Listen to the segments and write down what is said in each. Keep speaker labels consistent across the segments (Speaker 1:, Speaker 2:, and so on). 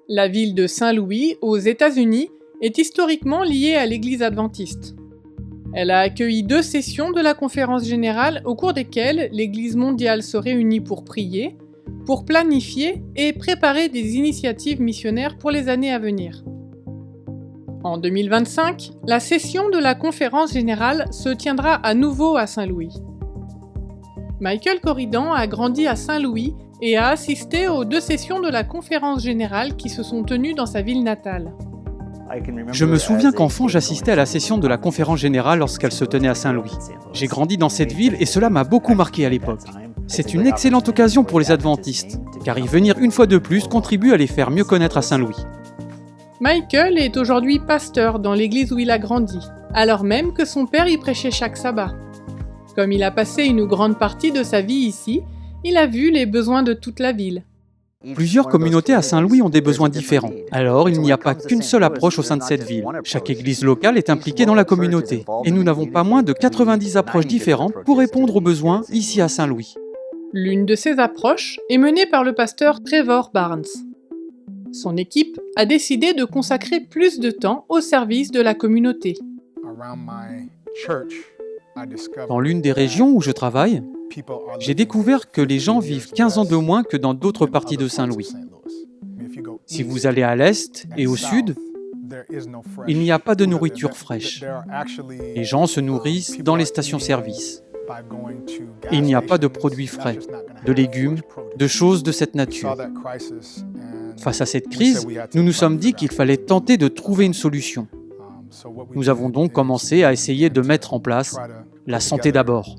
Speaker 1: La ville de Saint-Louis, aux États-Unis, est historiquement liée à l'Église adventiste. Elle a accueilli 2 sessions de la conférence générale au cours desquelles l'Église mondiale se réunit pour prier, pour planifier et préparer des initiatives missionnaires pour les années à venir. En 2025, la session de la conférence générale se tiendra à nouveau à Saint-Louis. Michael Corridan a grandi à Saint-Louis et a assisté aux 2 sessions de la conférence générale qui se sont tenues dans sa ville natale.
Speaker 2: Je me souviens qu'enfant, j'assistais à la session de la conférence générale lorsqu'elle se tenait à Saint-Louis. J'ai grandi dans cette ville et cela m'a beaucoup marqué à l'époque. C'est une excellente occasion pour les adventistes, car y venir une fois de plus contribue à les faire mieux connaître à Saint-Louis.
Speaker 1: Michael est aujourd'hui pasteur dans l'église où il a grandi, alors même que son père y prêchait chaque sabbat. Comme il a passé une grande partie de sa vie ici, il a vu les besoins de toute la ville.
Speaker 2: Plusieurs communautés à Saint-Louis ont des besoins différents. Alors, il n'y a pas qu'une seule approche au sein de cette ville. Chaque église locale est impliquée dans la communauté. Et nous n'avons pas moins de 90 approches différentes pour répondre aux besoins ici à Saint-Louis.
Speaker 1: L'une de ces approches est menée par le pasteur Trevor Barnes. Son équipe a décidé de consacrer plus de temps au service de la communauté.
Speaker 2: Dans l'une des régions où je travaille, j'ai découvert que les gens vivent 15 ans de moins que dans d'autres parties de Saint-Louis. Si vous allez à l'est et au sud, il n'y a pas de nourriture fraîche. Les gens se nourrissent dans les stations-service. Il n'y a pas de produits frais, de légumes, de choses de cette nature. Face à cette crise, nous nous sommes dit qu'il fallait tenter de trouver une solution. Nous avons donc commencé à essayer de mettre en place la santé d'abord.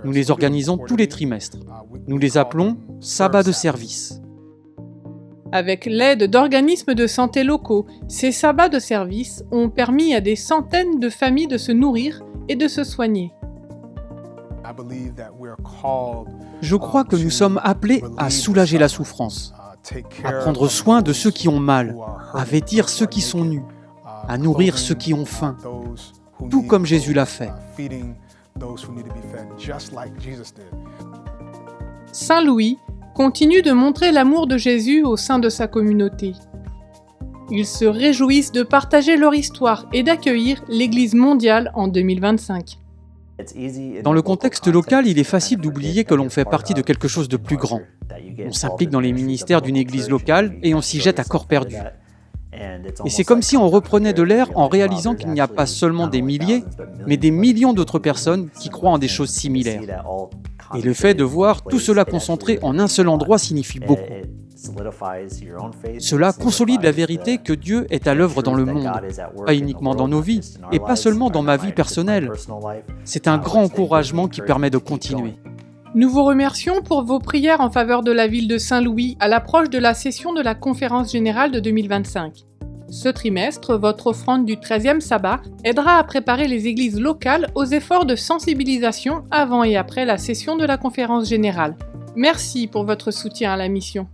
Speaker 2: Nous les organisons tous les trimestres. Nous les appelons « sabbats de service ».
Speaker 1: Avec l'aide d'organismes de santé locaux, ces sabbats de service ont permis à des centaines de familles de se nourrir et de se soigner.
Speaker 2: Je crois que nous sommes appelés à soulager la souffrance, à prendre soin de ceux qui ont mal, à vêtir ceux qui sont nus, à nourrir ceux qui ont faim, tout comme Jésus l'a fait.
Speaker 1: Saint-Louis continue de montrer l'amour de Jésus au sein de sa communauté. Ils se réjouissent de partager leur histoire et d'accueillir l'Église mondiale en 2025.
Speaker 2: Dans le contexte local, il est facile d'oublier que l'on fait partie de quelque chose de plus grand. On s'implique dans les ministères d'une église locale et on s'y jette à corps perdu. Et c'est comme si on reprenait de l'air en réalisant qu'il n'y a pas seulement des milliers, mais des millions d'autres personnes qui croient en des choses similaires. Et le fait de voir tout cela concentré en un seul endroit signifie beaucoup. Cela consolide la vérité que Dieu est à l'œuvre dans le monde, pas uniquement dans nos vies, et pas seulement dans ma vie personnelle. C'est un grand encouragement qui permet de continuer.
Speaker 1: Nous vous remercions pour vos prières en faveur de la ville de Saint-Louis à l'approche de la session de la conférence générale de 2025. Ce trimestre, votre offrande du 13e sabbat aidera à préparer les églises locales aux efforts de sensibilisation avant et après la session de la conférence générale. Merci pour votre soutien à la mission.